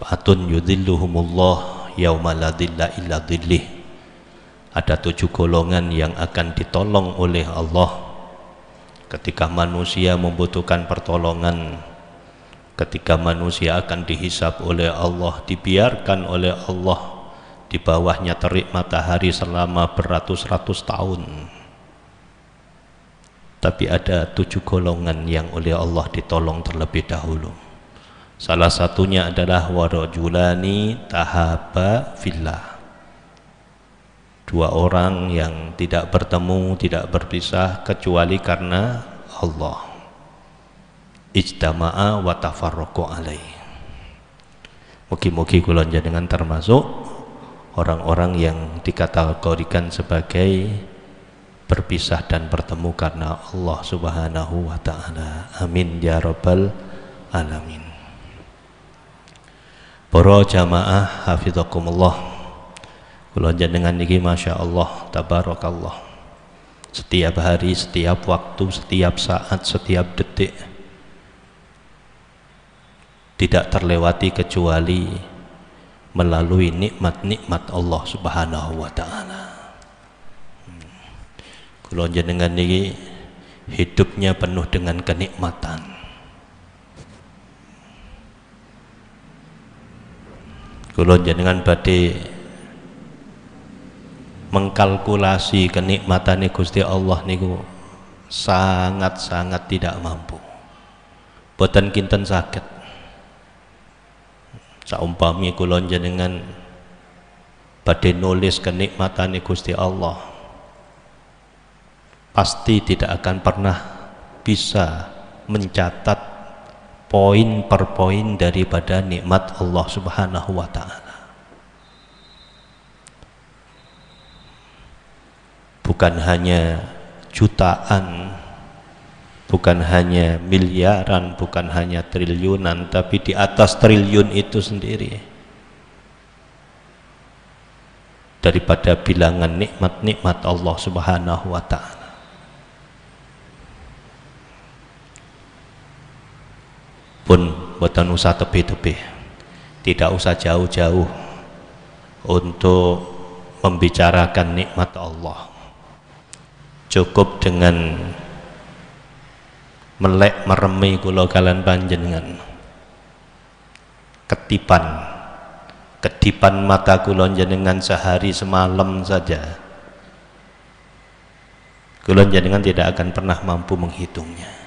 sab'atun yudhilluhumullah yauma la dhilla illa dhillih. Ada 7 golongan yang akan ditolong oleh Allah ketika manusia membutuhkan pertolongan, ketika manusia akan dihisab oleh Allah, dibiarkan oleh Allah di bawahnya terik matahari selama beratus-ratus tahun. Tapi ada 7 golongan yang oleh Allah ditolong terlebih dahulu. Salah satunya adalah warajulani tahaba fillah. 2 orang yang tidak bertemu, tidak berpisah kecuali karena Allah. Ijtama'a wa tafarraqu alaih. Mugi-mugi kula njenengan termasuk orang-orang yang dikategorikan sebagai berpisah dan bertemu karena Allah Subhanahu wa taala. Amin ya rabbal alamin. Para jamaah hafizakumullah, kula njenengan niki Masya Allah tabarakallah, setiap hari, setiap waktu, setiap saat, setiap detik tidak terlewati kecuali melalui nikmat-nikmat Allah Subhanahu wa taala. Kula njenengan niki hidupnya penuh dengan kenikmatan. Kula njenengan badhe mengkalkulasi kenikmatan Gusti Allah niku sangat-sangat tidak mampu. Boten kinten saged. Saumpami kula njenengan badhe nulis kenikmatan Gusti Allah, pasti tidak akan pernah bisa mencatat poin per poin daripada nikmat Allah Subhanahu wa taala. Bukan hanya jutaan, bukan hanya miliaran, bukan hanya triliunan, tapi di atas triliun itu sendiri daripada bilangan nikmat-nikmat Allah Subhanahu wa taala. Pun boten usah tebih-tebih, tidak usah jauh-jauh untuk membicarakan nikmat Allah. Cukup dengan melek meremi kula kalian panjenengan, kedipan mata kula jenengan sehari semalam saja, kula jenengan tidak akan pernah mampu menghitungnya.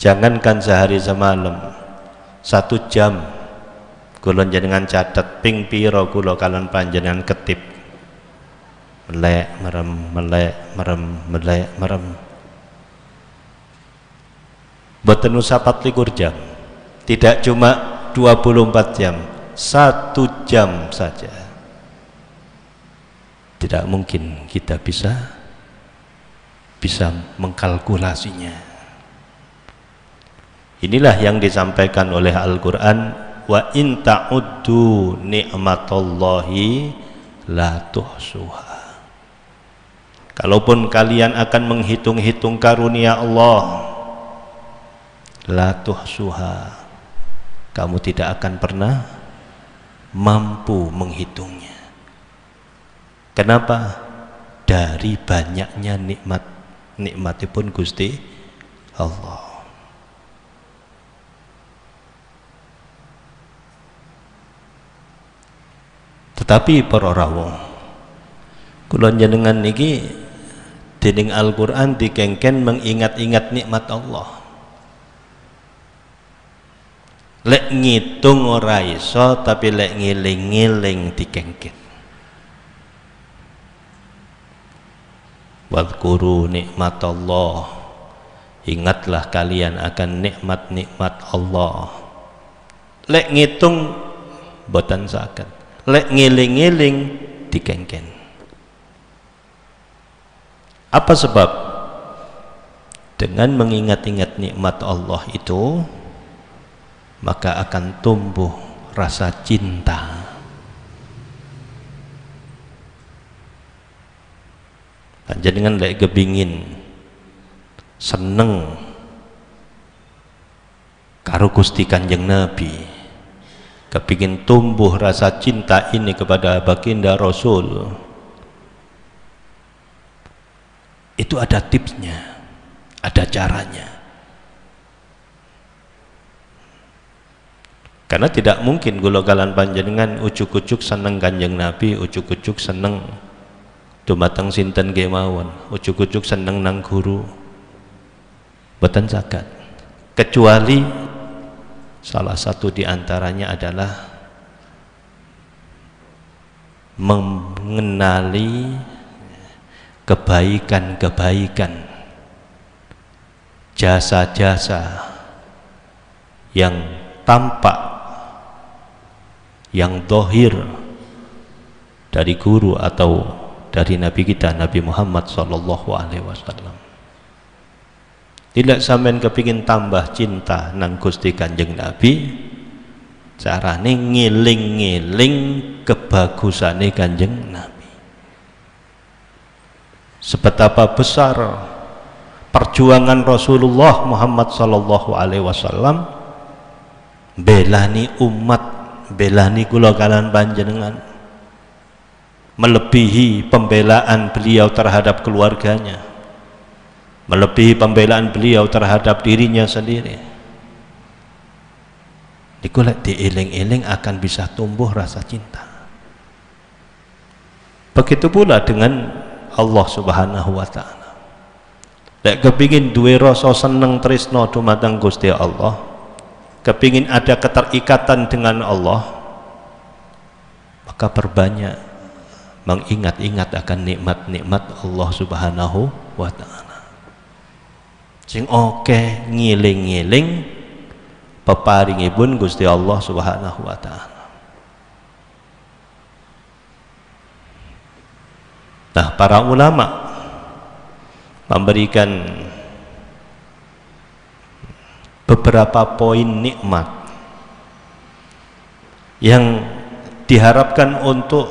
Jangankan sehari semalam, 1 jam kula jenengan catat ping pira kula kalian panjenengan ketip, melek merem, melek merem, melek merem. Boten usah 24 jam, tidak cuma 24 jam, 1 jam saja tidak mungkin kita bisa mengkalkulasinya. Inilah yang disampaikan oleh Al-Quran, wa in ta'uddu ni'matallahi la tuhsuha. Kalaupun kalian akan menghitung-hitung karunia Allah, la tuhsuha, kamu tidak akan pernah mampu menghitungnya. Kenapa? Dari banyaknya nikmatipun Gusti Allah. Tetapi para rawuh, kula njenengan niki dening Al-Qur'an dikengken mengingat-ingat nikmat Allah. Lek ngitung ora iso, tapi lek ngiling-ngiling dikengken. Wadhkuru nikmatallah, ingatlah kalian akan nikmat-nikmat Allah. Lek ngitung boten saged, lek ngiling-ngiling dikengken. Apa sebab? Dengan mengingat-ingat nikmat Allah itu, maka akan tumbuh rasa cinta. Panjenengan lek kepingin seneng karo Gusti Kanjeng Nabi, kepingin tumbuh rasa cinta ini kepada baginda Rasul, itu ada tipsnya, ada caranya. Karena tidak mungkin kula kalan panjenengan ujuk-ujuk seneng Kanjeng Nabi, ujuk-ujuk seneng dumateng sinten kemawon, ujuk-ujuk seneng nang guru, boten saged. Kecuali salah satu di antaranya adalah mengenali kebaikan-kebaikan, jasa-jasa yang tampak, yang dohir dari guru atau dari Nabi kita, Nabi Muhammad sallallahu alaihi wasallam. Tidak sampean kepingin tambah cinta nang Gusti Kanjeng Nabi, carane ngiling-ngiling kebagusane Kanjeng Nabi. Sebetapa besar perjuangan Rasulullah Muhammad sallallahu alaihi wasallam belani umat, belani kula kalan panjenengan, melebihi pembelaan beliau terhadap keluarganya, melebihi pembelaan beliau terhadap dirinya sendiri. Niku lek dieling-eling akan bisa tumbuh rasa cinta. Begitu pula dengan Allah Subhanahu wa taala. Lek kepingin duwe rasa seneng tresno dumateng Gusti Allah, kepingin ada keterikatan dengan Allah, maka perbanyak mengingat-ingat akan nikmat-nikmat Allah Subhanahu wa taala. Sing oke ngiling-ngiling peparingipun Gusti Allah Subhanahu wa taala. Nah, para ulama memberikan beberapa poin nikmat yang diharapkan untuk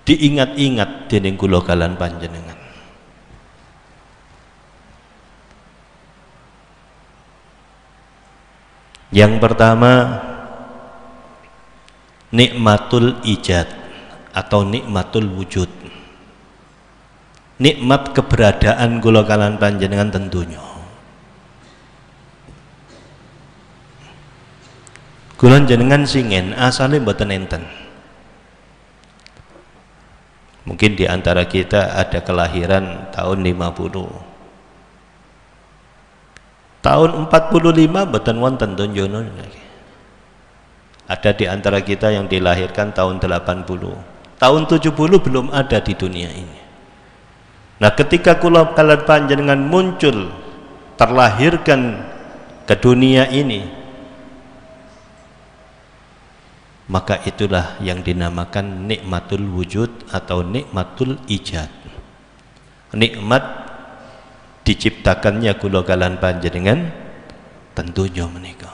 diingat-ingat dening kula kalan panjenengan. Yang pertama, nikmatul ijad atau nikmatul wujud, nikmat keberadaan kula kalan panjenengan tentunya. Kula jenengan singen asale mboten enten. Mungkin di antara kita ada kelahiran tahun 50. Tahun 45 mboten wonten tunjono. Ada di antara kita yang dilahirkan tahun 80. Tahun 70 belum ada di dunia ini. Nah, ketika kula kalan panjenengan muncul, terlahirkan ke dunia ini, maka itulah yang dinamakan nikmatul wujud atau nikmatul ijad. Nikmat diciptakannya kula kalan panjenengan tentunya menika.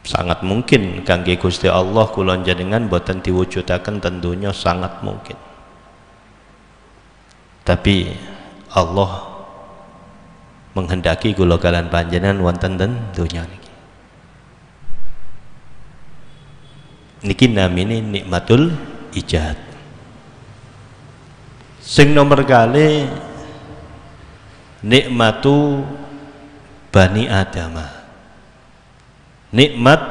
Sangat mungkin kangge Gusti Allah kula jenengan boten diwujudaken, tentunya sangat mungkin. Tapi Allah menghendaki kula kalan panjenengan wonten ten donya niki. Niki namine nikmatul ijad. Sing nomor kali nikmatu bani adama. Nikmat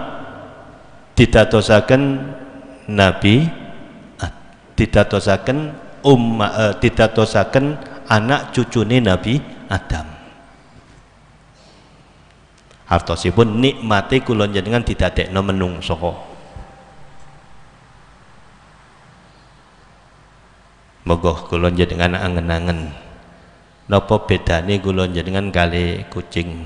didatosaken nabi, didatosaken didatosaken anak cucune Nabi Adam. Hartosipun nikmate kula jenengan didadekno menungso. Moga kula jenengan angen-angen napa bedane kula jenengan kali kucing.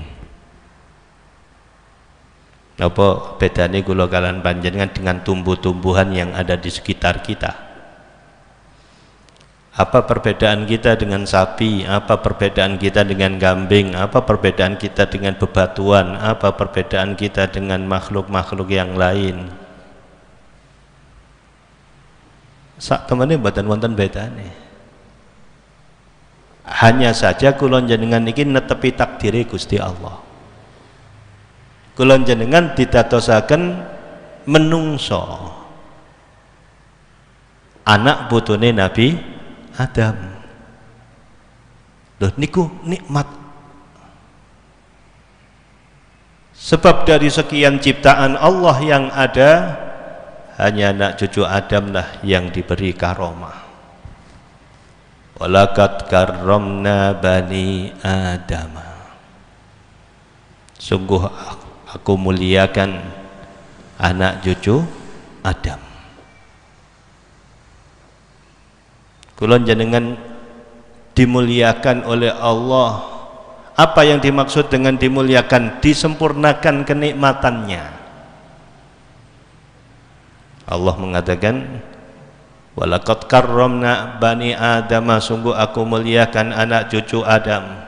Napa bedane kula kalan panjenengan dengan tumbuh-tumbuhan yang ada di sekitar kita? Apa perbedaan kita dengan sapi? Apa perbedaan kita dengan kambing? Apa perbedaan kita dengan bebatuan? Apa perbedaan kita dengan makhluk-makhluk yang lain? Sak temene mboten wonten bedane. Hanya saja kula jenengan iki netepi takdire Gusti Allah. Kula jenengan didatosaken menungso anak putune Nabi Adam. Loh niku nikmat. Sebab dari sekian ciptaan Allah yang ada, hanya anak cucu Adam lah yang diberi karomah. Walaqad karramna bani Adam. Sungguh aku muliakan anak cucu Adam. Kula jenengan dimuliakan oleh Allah. Apa yang dimaksud dengan dimuliakan? Disempurnakan kenikmatannya. Allah mengatakan, walaqad karramna bani Adam, sungguh aku muliakan anak cucu Adam.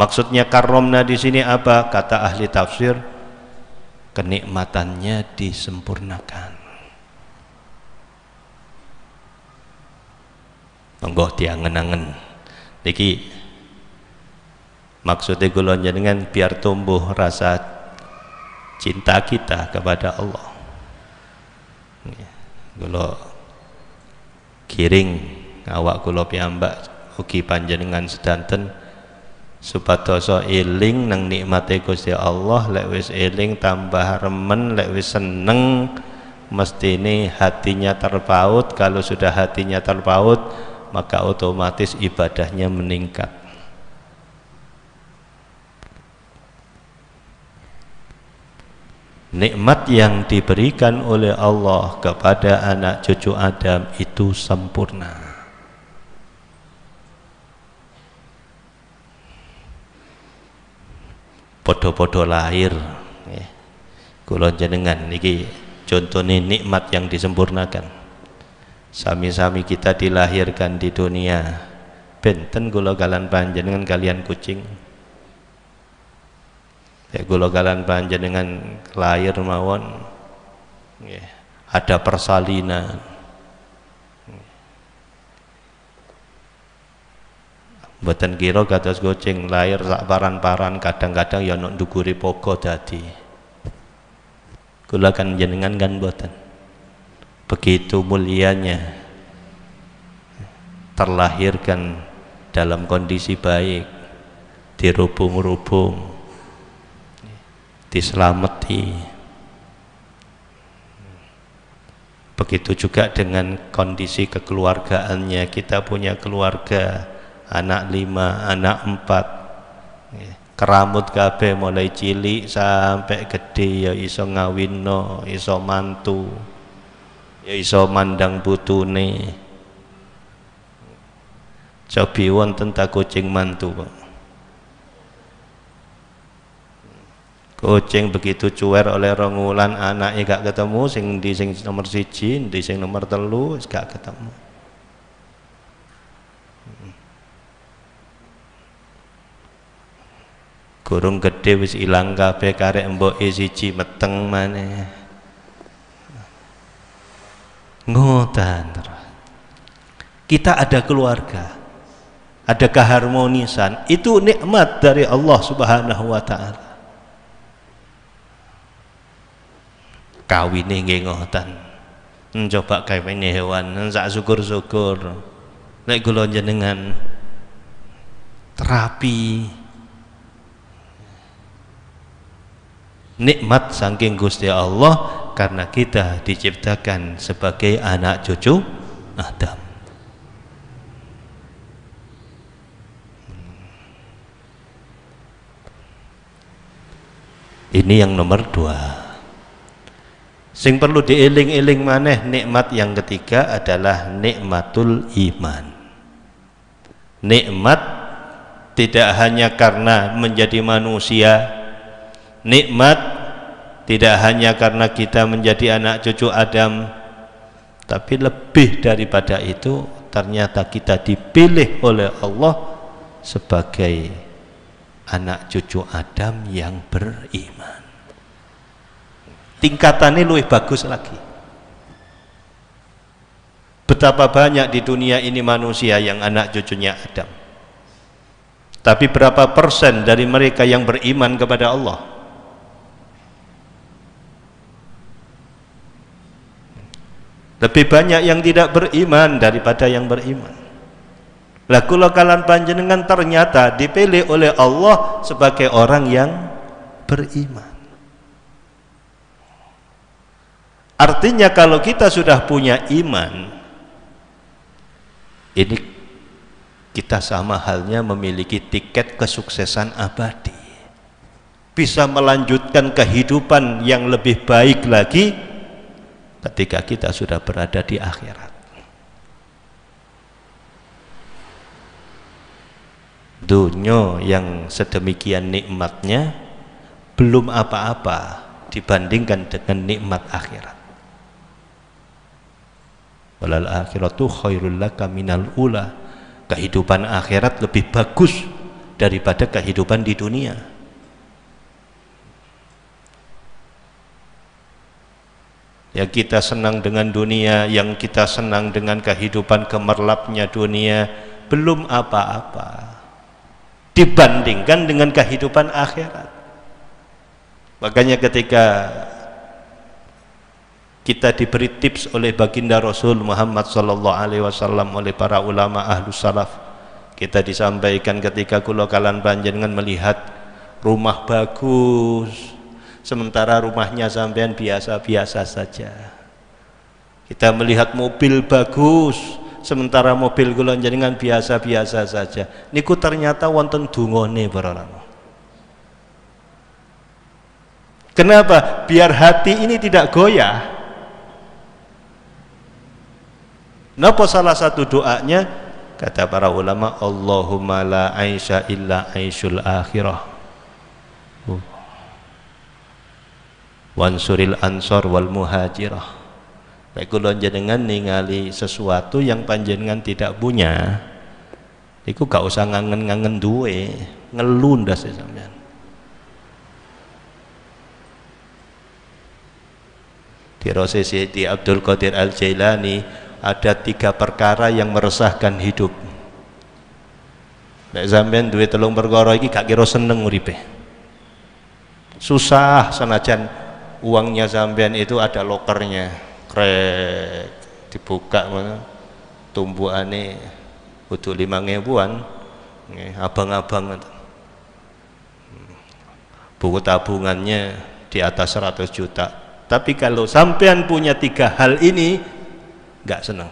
Maksudnya karramna di sini apa? Kata ahli tafsir, kenikmatannya disempurnakan. Monggo diangen-angen. Niki maksudnya kula jenengan biar tumbuh rasa cinta kita kepada Allah. Kula kiring awak kula piyambak ugi panjenengan sedanten supados eling nang nikmate Gusti Allah. Lek wis eling tambah remen, lek wis seneng mestine hatinya terpaut. Kalau sudah hatinya terpaut, maka otomatis ibadahnya meningkat. Nikmat yang diberikan oleh Allah kepada anak cucu Adam itu sempurna. Podo-podo lahir, kula jenengan niki contohnya nikmat yang disempurnakan. Sami-sami kita dilahirkan di dunia, benten kula galan panjenengan kalian kucing. Kula galan panjenengan lahir mawon ada persalinan. Mboten kira kados kucing lahir sak paran-paran, kadang-kadang ya nok ndukuri pogo dadi. Kula kan jenengan kan mboten. Begitu mulianya terlahirkan dalam kondisi baik, dirubung-rubung, diselamati. Begitu juga dengan kondisi kekeluargaannya. Kita punya keluarga, anak 5, anak 4, keramut kabeh mulai cilik sampai gede, ya iso ngawinno, iso mantu, ya iso mandang putune. Cobi wonten ta kucing mantu, Pak. Kucing begitu cuwer oleh rongulan, anaknya gak ketemu, sing di sing nomor 1, di sing nomor 3 gak ketemu. Gurung gede wis ilang kabeh, karek mboke siji meteng maneh. Ngoten. Kita ada keluarga, ada keharmonisan, itu nikmat dari Allah Subhanahu wa taala. Kawine nggih ngoten. Coba kawine hewan sak syukur-syukur. Nek kula jenengan terapi nikmat saking Gusti Allah karena kita diciptakan sebagai anak cucu Adam. Ini yang nomor 2. Sing perlu dieling-eling maneh, nikmat yang ketiga adalah nikmatul iman. Nikmat tidak hanya karena menjadi manusia, nikmat tidak hanya karena kita menjadi anak cucu Adam, tapi lebih daripada itu, ternyata kita dipilih oleh Allah sebagai anak cucu Adam yang beriman. Tingkatannya lebih bagus lagi. Betapa banyak di dunia ini manusia yang anak cucunya Adam, Tapi berapa persen dari mereka yang beriman kepada Allah? Lebih banyak yang tidak beriman daripada yang beriman. Lah kula kalan panjenengan ternyata dipilih oleh Allah sebagai orang yang beriman. Artinya kalau kita sudah punya iman, ini kita sama halnya memiliki tiket kesuksesan abadi. Bisa melanjutkan kehidupan yang lebih baik lagi ketika kita sudah berada di akhirat. Dunia yang sedemikian nikmatnya belum apa-apa dibandingkan dengan nikmat akhirat. Walal akhiratu khairul laka minal ula. Kehidupan akhirat lebih bagus daripada kehidupan di dunia. Ya, kita senang dengan dunia, yang kita senang dengan kehidupan gemerlapnya dunia, belum apa-apa dibandingkan dengan kehidupan akhirat. Makanya ketika kita diberi tips oleh baginda Rasul Muhammad sallallahu alaihi wasallam oleh para ulama ahlus salaf, kita disampaikan ketika kula kalan panjenengan melihat rumah bagus sementara rumahnya sampean biasa-biasa saja. Kita melihat mobil bagus sementara mobil kula jenengan biasa-biasa saja. Niku ternyata wonten dungane para ulama. Kenapa? Biar hati ini tidak goyah. Napa salah satu doanya? Kata para ulama, Allahumma la aisha illa aishul akhirah. Wansuril ansor wal muhajirah. Baik kula jenengan ningali sesuatu yang panjenengan tidak punya, iku gak usah ngangen-ngangen duwe, ngelundas ya sampean. Di Sidi Abdul Qadir Al-Jailani ada 3 perkara yang meresahkan hidup. Nek sampean duwe 3 perkara iki gak kira seneng uripe. Susah senajan uangnya sampean itu ada lokernya, krek dibuka mana tumbuhane kudu 5.000-an, abang-abang. Buku tabungannya di atas 100 juta. Tapi kalau sampean punya 3 hal ini, nggak senang.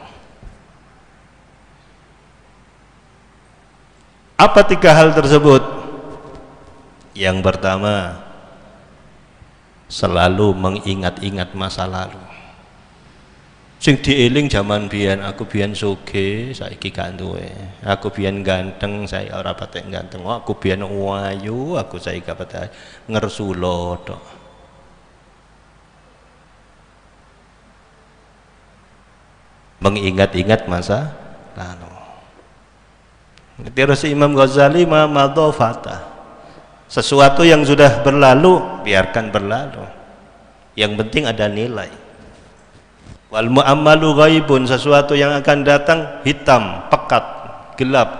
Apa 3 hal tersebut? Yang pertama, selalu mengingat-ingat masa lalu. Sing dieling zaman biyen, aku biyen sugih, saiki gak duwe. Aku biyen ganteng, saya ora patek ganteng. Oh, aku biyen ayu, aku saiki gak patek ngersula tok. Mengingat-ingat masa lalu. Terus Imam Ghazali madhofata. Sesuatu yang sudah berlalu biarkan berlalu. Yang penting ada nilai. Wal mu'ammalu ghaibun, sesuatu yang akan datang hitam, pekat, gelap.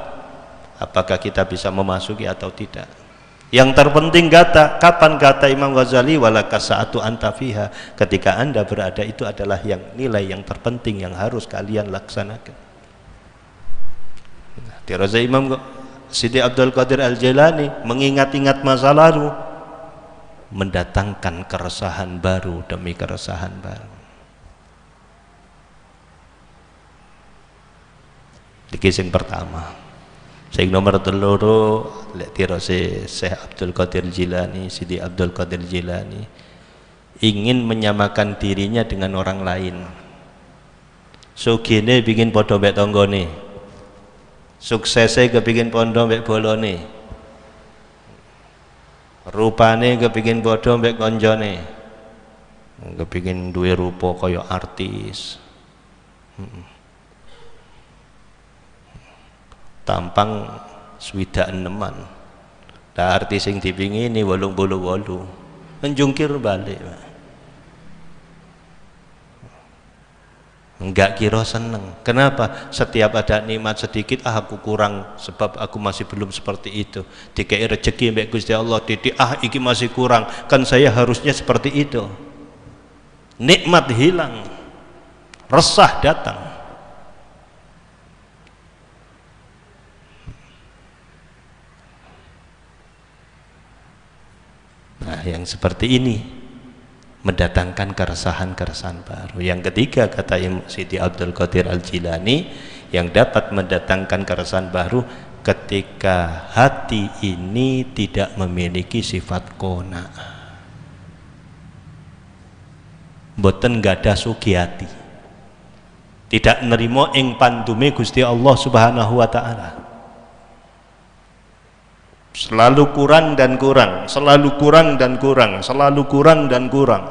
Apakah kita bisa memasuki atau tidak? Yang terpenting kapan kata Imam Ghazali walaka sa'atu anta fiha, ketika Anda berada itu adalah yang nilai yang terpenting yang harus kalian laksanakan. Di Raza Imam Sidi Abdul Qadir Al-Jailani mengingat-ingat masa lalu mendatangkan keresahan baru demi keresahan baru. Dikising pertama, sing nomor 3 lek tirose Syekh Abdul Qadir Jilani, Sidi Abdul Qadir Jilani ingin menyamakan dirinya dengan orang lain. Sugine bikin padha mbek tanggane, suksese kepingin pondo mbek bolone, rupane kepingin padha mbek konjone, kepingin duwe rupa kaya artis, tampang swidak eneman. Lah artis sing dipingini 88 menjungkir balik. Enggak kira seneng. Kenapa? Setiap ada nikmat sedikit, aku kurang sebab aku masih belum seperti itu. Dikei rezeki mbek Gusti Allah, titik iki masih kurang. Kan saya harusnya seperti itu. Nikmat hilang, resah datang. Nah, yang seperti ini mendatangkan keresahan-keresahan baru. Yang ketiga, kata Siti Abdul Qadir Al-Jilani, yang dapat mendatangkan keresahan baru ketika hati ini tidak memiliki sifat qanaah. Mboten gada sugihati, tidak nerimo ing pandume Gusti Allah Subhanahu wa taala. Selalu kurang dan kurang, selalu kurang dan kurang, selalu kurang dan kurang.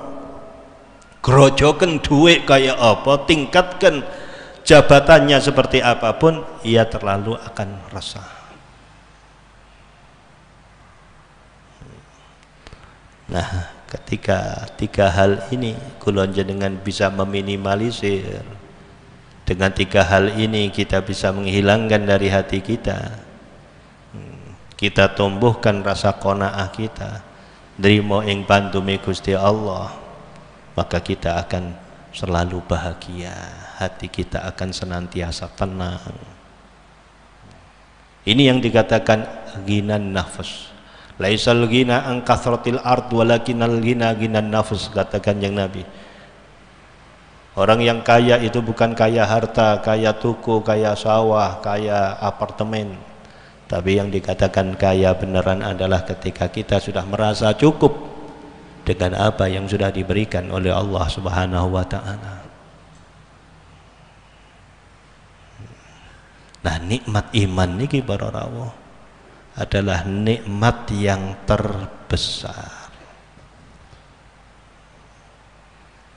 Grojoken duit kayak apa, tingkatkan jabatannya seperti apapun, ia terlalu akan resah. Nah, ketika tiga hal ini kula jenengan bisa meminimalisir, dengan tiga hal ini kita bisa menghilangkan dari hati kita. Kita tumbuhkan rasa qanaah kita, nrimo ing pandume Gusti Allah, maka kita akan selalu bahagia, hati kita akan senantiasa tenang. Ini yang dikatakan ghinan nafs. Laisal ghina an kathratil ard walakinal ghina ghinan nafs, katakan yang Nabi. Orang yang kaya itu bukan kaya harta, kaya tuku, kaya sawah, kaya apartemen. Tapi yang dikatakan kaya beneran adalah ketika kita sudah merasa cukup dengan apa yang sudah diberikan oleh Allah Subhanahu wa taala. Nah, nikmat iman niki para rawuh adalah nikmat yang terbesar.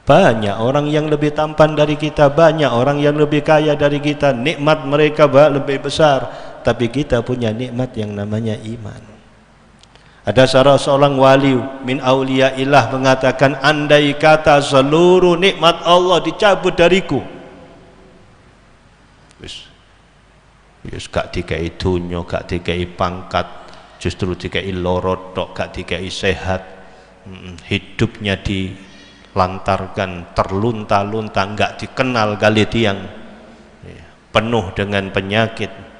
Banyak orang yang lebih tampan dari kita, banyak orang yang lebih kaya dari kita, nikmat mereka lebih besar, tapi kita punya nikmat yang namanya iman. Ada seorang wali min auliyaillah mengatakan, andai kata seluruh nikmat Allah dicabut dariku, wis gak dikai dunya, gak dikai pangkat, justru dikai loro tok, gak dikai sehat, hidupnya dilantarkan terlunta-lunta, gak dikenal kali tiang, penuh dengan penyakit,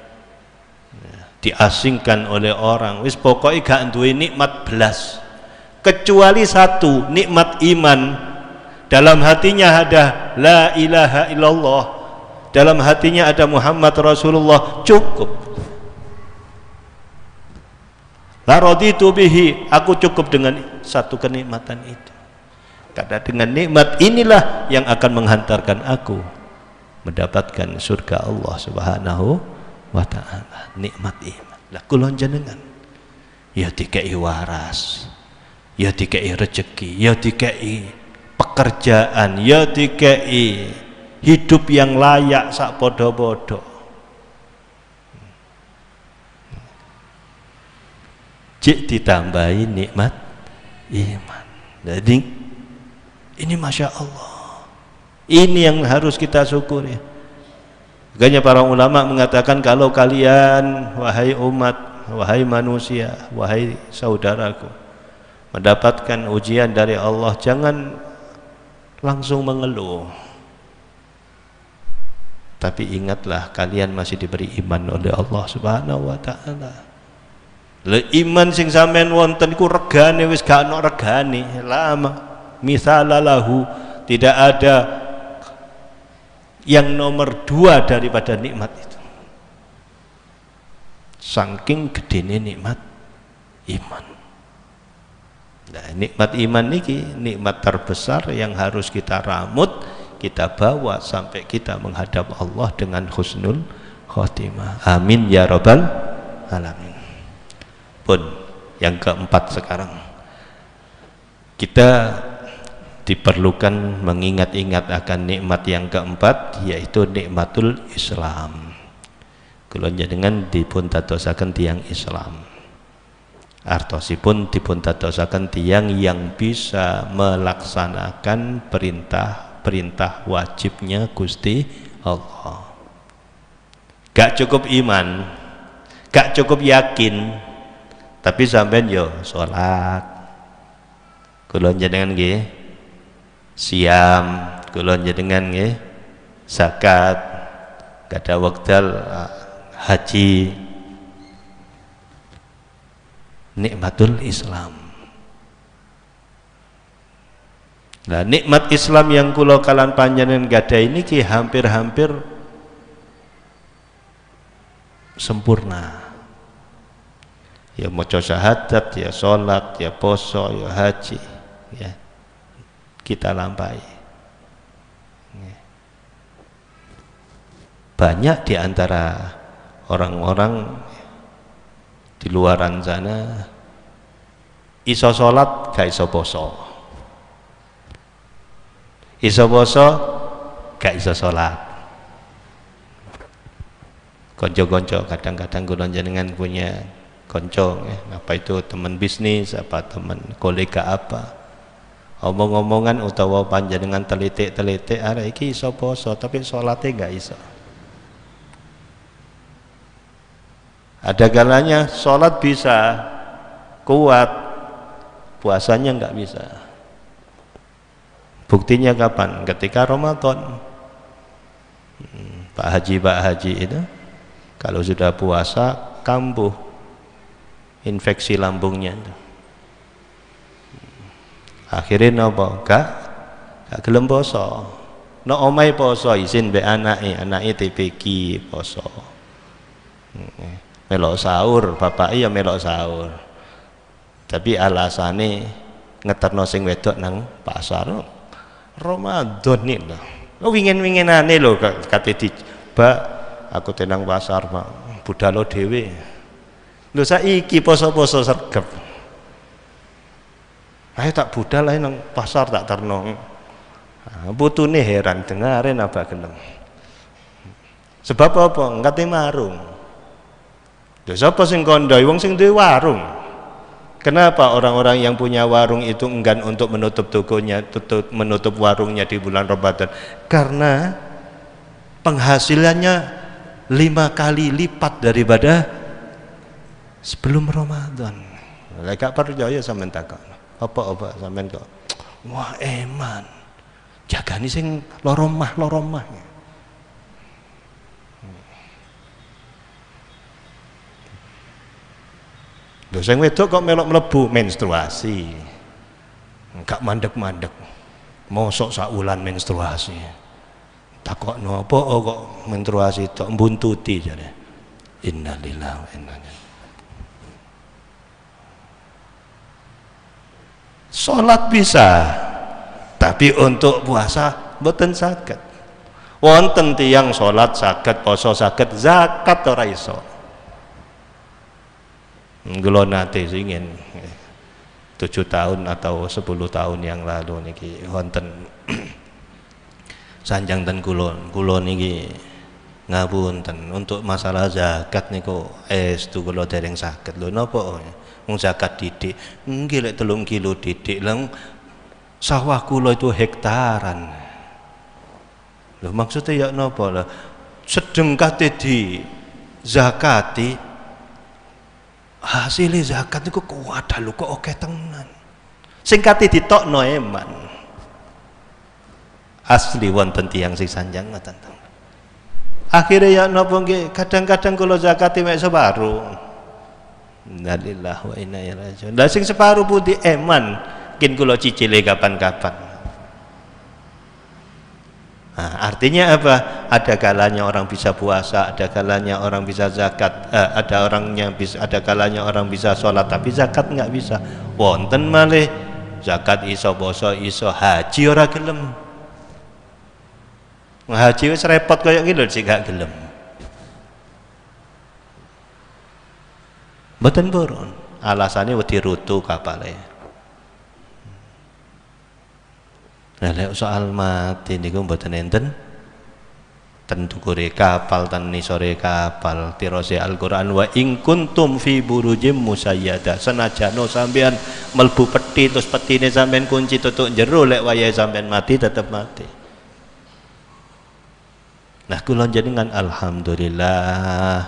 diasingkan oleh orang, wis pokoknya gak duwe nikmat belas kecuali satu, nikmat iman. Dalam hatinya ada la ilaha illallah, dalam hatinya ada Muhammad Rasulullah, cukup. La raditu bihi, aku cukup dengan satu kenikmatan itu. Karena dengan nikmat inilah yang akan menghantarkan aku mendapatkan surga Allah Subhanahu wa ta'ala. Nikmat iman. Lah kula jenengan ya dikei waras, ya dikei rezeki, ya dikei pekerjaan, ya dikei hidup yang layak sak podo-podo. Cik ditambahi nikmat iman. Jadi ini Masya Allah, ini yang harus kita syukuri. Makanya para ulama mengatakan, kalau kalian wahai umat, wahai manusia, wahai saudaraku, mendapatkan ujian dari Allah, jangan langsung mengeluh, tapi ingatlah kalian masih diberi iman oleh Allah Subhanahu wa taala. Le iman sing sampean wonten iku regane wis gak ono regane, lama misalalahu, tidak ada yang nomor dua daripada nikmat itu. Saking gedene nikmat iman. Nah, nikmat iman niki nikmat terbesar yang harus kita ramut, kita bawa sampai kita menghadap Allah dengan husnul khotimah. Amin ya rabbal alamin. Pun yang keempat sekarang, kita diperlukan mengingat-ingat akan nikmat yang keempat, yaitu nikmatul Islam. Kula njenengan dipun dadosaken tiyang Islam, artosipun dipun dadosaken tiyang yang bisa melaksanakan perintah perintah wajibnya Gusti Allah. Gak cukup iman, gak cukup yakin, tapi sampean yo sholat, kula jenengan nggih siam, kula jenengan nggih zakat, kada wekdal haji. Nikmatul Islam. Nah, nikmat Islam yang kula kalan panjenengan gada ini ki hampir-hampir sempurna. Ya maca syahadat, ya sholat, ya poso, ya haji, ya kita lampahi. Banyak di antara orang-orang di luaran sana iso sholat gak iso poso, iso poso gak iso sholat. Konco-konco kadang-kadang kula jenengan punya konco apa itu teman bisnis apa teman kolega apa omong-omongan utawa panjenengan telitik-telitik arek iki iso poso tapi sholatnya gak iso. Ada kalanya sholat bisa kuat, puasanya nggak bisa. Buktinya kapan? Ketika Ramadan. Pak Haji itu kalau sudah puasa kambuh infeksi lambungnya. Akhirnya napa? Gak gelem poso. No omai poso izin be anake TPQ poso. Melok sahur, bapak iya melok sahur. Tapi alasane ngeterno sing wedok nang pasar. Ramadan nih lho. Lo wingin-winginane lho kate Mbak, aku tenang pasar, Pak. Budalo dhewe. Lho saiki poso-poso sregep. Ayo tak budal ae nang pasar tak terno. Putune heran dengaren apa gelem. Sebab apa? Ngate marung. Lha sapa sing kandha wong sing duwe warung? Kenapa orang-orang yang punya warung itu enggan untuk menutup tokonya, menutup warungnya di bulan Ramadan? Karena penghasilannya 5 kali lipat daripada sebelum Ramadan. Lha gak percaya sampean takon. Apa sampean kok? Wah, eman. Jagani sing loro omah. Lho sing wedok kok melok mlebu menstruasi. Enggak mandek-mandek. Mosok saulan menstruasi. Takokno apa kok menstruasi tok mbuntuti jare. Innalillahi wa inna ilaihi. Salat bisa, tapi untuk puasa mboten saged. Wonten tiyang salat saged, poso saged, zakat ora iso. Kula nate ingin 7 tahun atau 10 tahun yang lalu niki wonten sanjang ten kula niki ngapunten untuk masalah zakat niku estu kula dereng saged lho napa wong zakat didik nggih lek 3 kilo didik lang sawah kula itu hektaran lho maksudnya ya napa lho sedeng kate di zakati hasilnya zakat itu kuat lho kok oke tenan sing kate ditokno eman asli wonten tiyang sing sanjang ngoten akhirnya ya napa nggih kadang-kadang kula zakati mek separuh innalillahi wa inna ilaihi raji'un lah sing separuh putih eman mungkin kula cicile kapan-kapan. Nah, artinya apa? Ada kalanya orang bisa puasa, ada kalanya orang bisa zakat, ada kalanya orang bisa sholat, tapi zakat nggak bisa. Wonten malih zakat iso, poso iso, haji ora gelem. Haji wis repot kaya ngene lho sik gak gelem. Mboten purun. Alasane wedi rutu kapale. Nah, lek soal mati niku mboten enten ten dukure kapal ten nisore kapal tirose Al-Qur'an wa in kuntum fi burujim musayyada senajano sampean melbu peti terus petine sampean kunci tutuk jero lek wayahe sampean mati tetep mati Nah kula jenengan alhamdulillah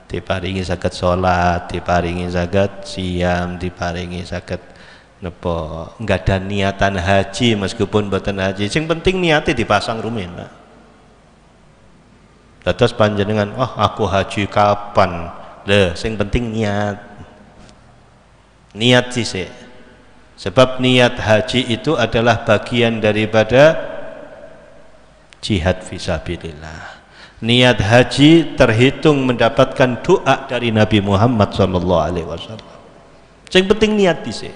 diparingi saged salat, diparingi saged siam, diparingi saged napa enggak ada niatan haji meskipun mboten haji. Sing penting niate dipasang rumen. Dados panjenengan, "Oh, aku haji kapan?" Lho, sing penting niat. Niat sih. Sebab niat haji itu adalah bagian daripada jihad fisabilillah. Niat haji terhitung mendapatkan doa dari Nabi Muhammad sallallahu alaihi wasallam. Sing penting niat sih.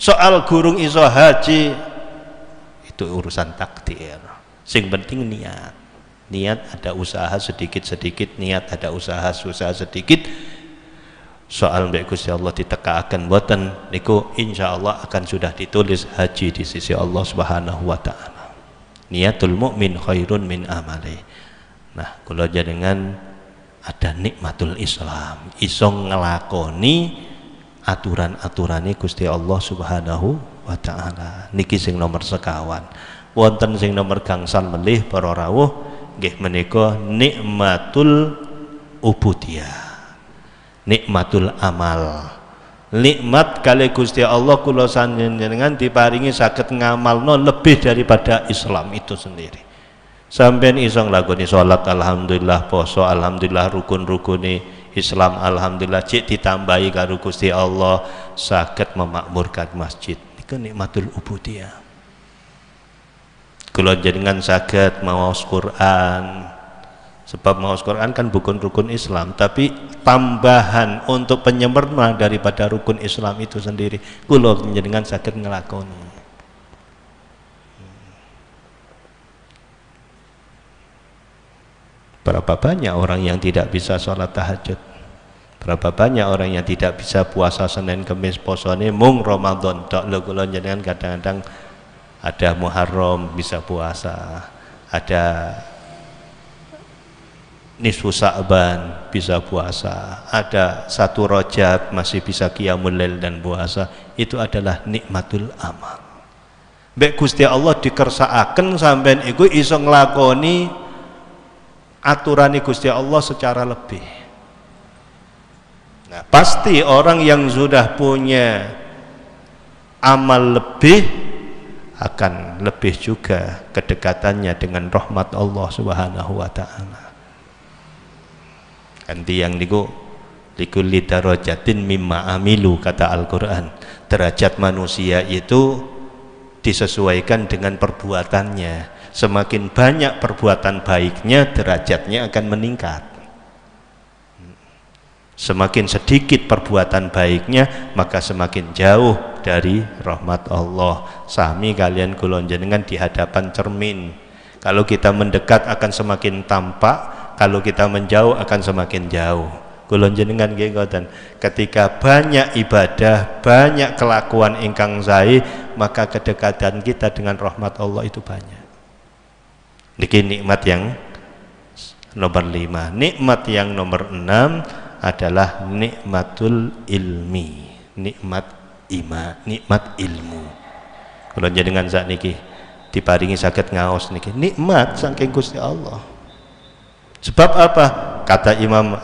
Soal gurung iso haji itu urusan takdir. Sing penting niat. Niat ada usaha sedikit-sedikit, niat ada usaha sedikit. Soal mbek Gusti Allah ditekaaken mboten niku insyaallah akan sudah ditulis haji di sisi Allah Subhanahu wa taala. Niatul mukmin khairun min amali. Nah, kula jenengan ada nikmatul Islam, iso nglakoni aturan-aturane Gusti Allah Subhanahu wa taala. Niki sing nomor sekawan. Wonten sing nomor gangsal melih para rawuh nggih menika nikmatul ubudiyah. Nikmatul amal. Nikmat kali Gusti Allah kula sanjenengan diparingi saged ngamalno lebih daripada Islam itu sendiri. Sampeyan iso nglakoni salat alhamdulillah, poso alhamdulillah, rukun-rukune Islam alhamdulillah, cek ditambahi karo Gusti Allah saged memakmurkan masjid. Niku nikmatul ubudiyah. Kula jenengan saged maos Quran. Sebab maos Quran kan bukan rukun Islam, tapi tambahan untuk penyempurna daripada rukun Islam itu sendiri. Kula jenengan saged nglakoni. Berapa banyak orang yang tidak bisa sholat tahajud? Berapa banyak orang yang tidak bisa puasa Senin Kamis posone mung Ramadan tok. Lho kula jenengan kadang-kadang ada Muharram bisa puasa, ada nisfu Sa'ban bisa puasa, ada 1 Rajab masih bisa qiyamul lail dan puasa. Itu adalah nikmatul amal. Mbek Gusti Allah dikersakaken sampean iku iso nglakoni aturane Gusti Allah secara lebih. Nah, pasti orang yang sudah punya amal lebih akan lebih juga kedekatannya dengan rahmat Allah Subhanahu wa taala. Ganti yang niku likulli darajatin mimma amilu, kata Al-Qur'an. Derajat manusia itu disesuaikan dengan perbuatannya. Semakin banyak perbuatan baiknya, derajatnya akan meningkat. Semakin sedikit perbuatan baiknya, maka semakin jauh dari rahmat Allah. Sami kalian kula jenengan di hadapan cermin. Kalau kita mendekat akan semakin tampak, kalau kita menjauh akan semakin jauh. Kula jenengan nggih ngoten. Ketika banyak ibadah, banyak kelakuan ingkang sae, maka kedekatan kita dengan rahmat Allah itu banyak. Niki nikmat yang nomor 5. Nikmat yang nomor 6 adalah nikmatul ilmi. Nikmat nikmat ilmu. Kula jenengan sakniki diparingi saged ngaos niki nikmat saking Gusti Allah. Sebab apa? Kata Imam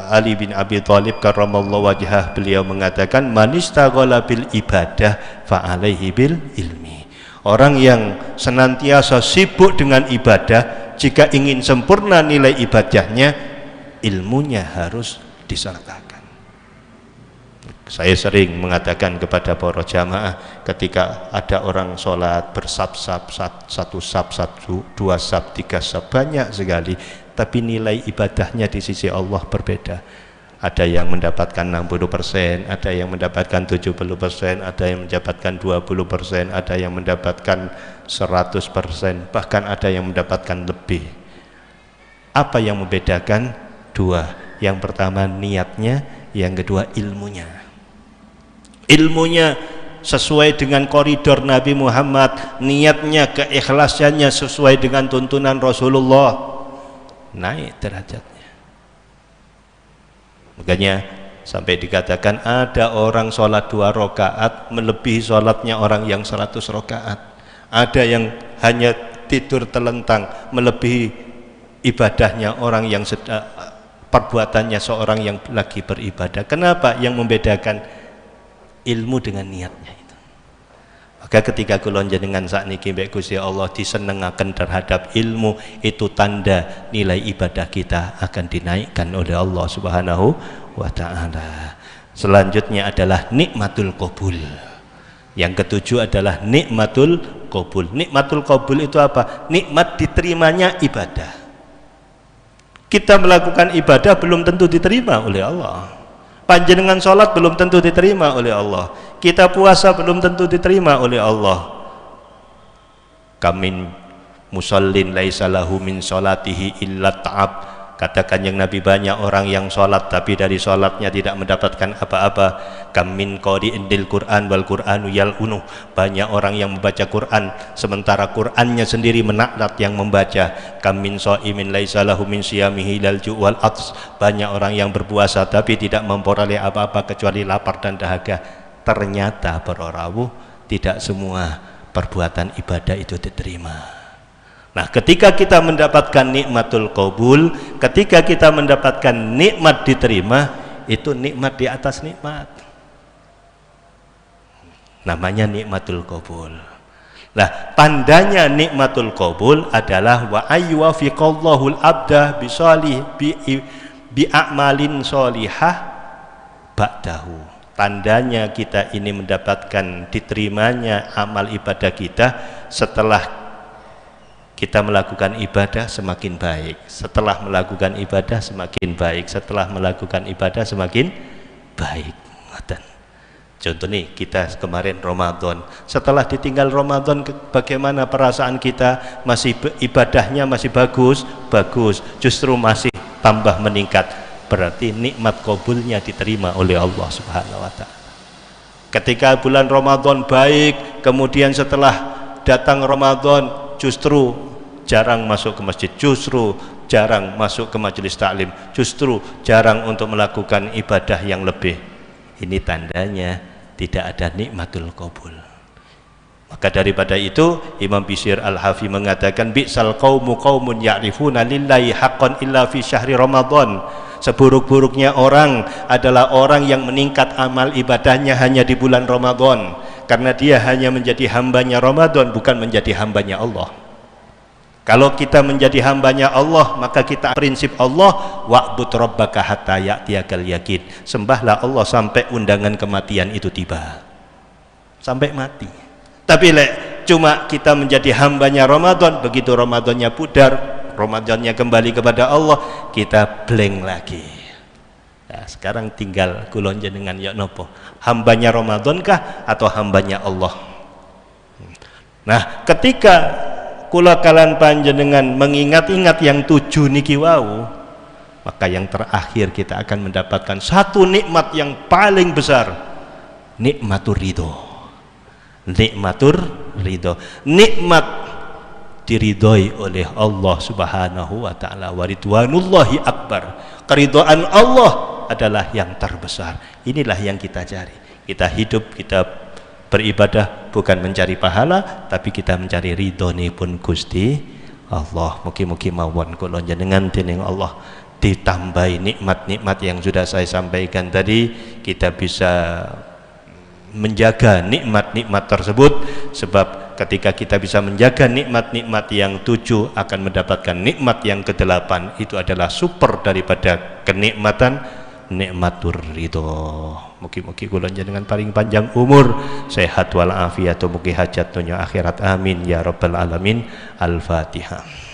Ali bin Abi Thalib karramallahu wajhah, beliau mengatakan manistaghala bil ibadah fa alaihi bil ilmi. Orang yang senantiasa sibuk dengan ibadah, jika ingin sempurna nilai ibadahnya, ilmunya harus disertakan. Saya sering mengatakan kepada para jamaah ketika ada orang sholat bersab-sab, 1 sab, 2 sab, 3 sab, banyak sekali, tapi nilai ibadahnya di sisi Allah berbeda. Ada yang mendapatkan 60%, ada yang mendapatkan 70%, ada yang mendapatkan 20%, ada yang mendapatkan 100%, bahkan ada yang mendapatkan lebih. Apa yang membedakan? 2. Yang pertama niatnya, yang kedua ilmunya. Ilmunya sesuai dengan koridor Nabi Muhammad, niatnya, keikhlasannya sesuai dengan tuntunan Rasulullah, naik derajatnya. Makanya sampai dikatakan ada orang sholat 2 rakaat melebihi sholatnya orang yang 100 rakaat. Ada yang hanya tidur telentang melebihi ibadahnya orang yang perbuatannya seorang yang lagi beribadah. Kenapa? Yang membedakan ilmu dengan niatnya itu. Maka ketika kula njenengan sakniki mbek Gusti Allah disenengaken terhadap ilmu, itu tanda nilai ibadah kita akan dinaikkan oleh Allah Subhanahu wa taala. Selanjutnya adalah nikmatul qabul. Yang ketujuh adalah nikmatul qabul. Nikmatul qabul itu apa? Nikmat diterimanya ibadah. Kita melakukan ibadah belum tentu diterima oleh Allah. Panjenengan sholat belum tentu diterima oleh Allah. Kita puasa belum tentu diterima oleh Allah. Kamin musallin laisa lahu min sholatihi illa ta'ab. Katakan yang Nabi, banyak orang yang sholat tapi dari sholatnya tidak mendapatkan apa-apa. Kam min qari'in lil Qur'an wal Qur'anu yal'unuh. Banyak orang yang membaca Qur'an sementara Qur'annya sendiri menaknat yang membaca. Kam min sha'imin laisa lahu min siyamihi lal ju' wal ats. Banyak orang yang berpuasa tapi tidak memperoleh apa-apa kecuali lapar dan dahaga. Ternyata perorawuh tidak semua perbuatan ibadah itu diterima. Nah, ketika kita mendapatkan nikmatul qabul, ketika kita mendapatkan nikmat diterima, itu nikmat di atas nikmat. Namanya nikmatul qabul. Nah, tandanya nikmatul qabul adalah wa ayyuwafiqallahu al-abda bi a'malin sholihah ba'dahu. Tandanya kita ini mendapatkan diterimanya amal ibadah kita setelah kita melakukan ibadah semakin baik. Setelah melakukan ibadah semakin baik. Setelah melakukan ibadah semakin baik. Contoh nih, kita kemarin Ramadan. Setelah ditinggal Ramadan, bagaimana perasaan kita? Masih ibadahnya masih bagus? Bagus. Justru masih tambah meningkat. Berarti nikmat qabulnya diterima oleh Allah Subhanahu wa taala. Ketika bulan Ramadan baik, kemudian setelah datang Ramadan justru jarang masuk ke masjid, justru jarang masuk ke majelis taklim, justru jarang untuk melakukan ibadah yang lebih. Ini tandanya tidak ada nikmatul qabul. Maka daripada itu Imam Bishr Al-Hafi mengatakan bi'sal qaumu qaumun ya'rifuna lillahi haqqan illa fi syahri Ramadan. Seburuk-buruknya orang adalah orang yang meningkat amal ibadahnya hanya di bulan Ramadan, karena dia hanya menjadi hambanya Ramadan, bukan menjadi hambanya Allah. Kalau kita menjadi hambanya Allah, maka kita prinsip Allah, wa'bud rabbaka hatta ya'tiyakal yakin. Sembahlah Allah sampai undangan kematian itu tiba, sampai mati. Tapi cuma kita menjadi hambanya Ramadan, begitu Ramadannya pudar, Ramadannya kembali kepada Allah, kita blank lagi. Nah, sekarang tinggal kulon jenengan ya nopo, hambanya Ramadan kah atau hambanya Allah? Nah, ketika kula kalan panjenengan mengingat-ingat yang 7 niki wau, maka yang terakhir kita akan mendapatkan satu nikmat yang paling besar, nikmatur ridho. Nikmatur ridho, nikmat diridhoi oleh Allah Subhanahu wa taala. Wa ridwanullahi akbar. Keridhaan Allah adalah yang terbesar. Inilah yang kita cari. Kita hidup, kita beribadah bukan mencari pahala, tapi kita mencari ridhonipun Gusti Allah. Mugi-mugi mawon kula jenengan dening Allah ditambahi nikmat-nikmat yang sudah saya sampaikan tadi, kita bisa menjaga nikmat-nikmat tersebut. Sebab ketika kita bisa menjaga nikmat-nikmat yang 7 akan mendapatkan nikmat yang ke-8, itu adalah super daripada kenikmatan nikmatur ridho. Mugi-mugi kula jenengan paling panjang umur, sehat wal afiat, mugi hajat dunya akhirat, amin ya rabbal alamin. Al-Fatihah.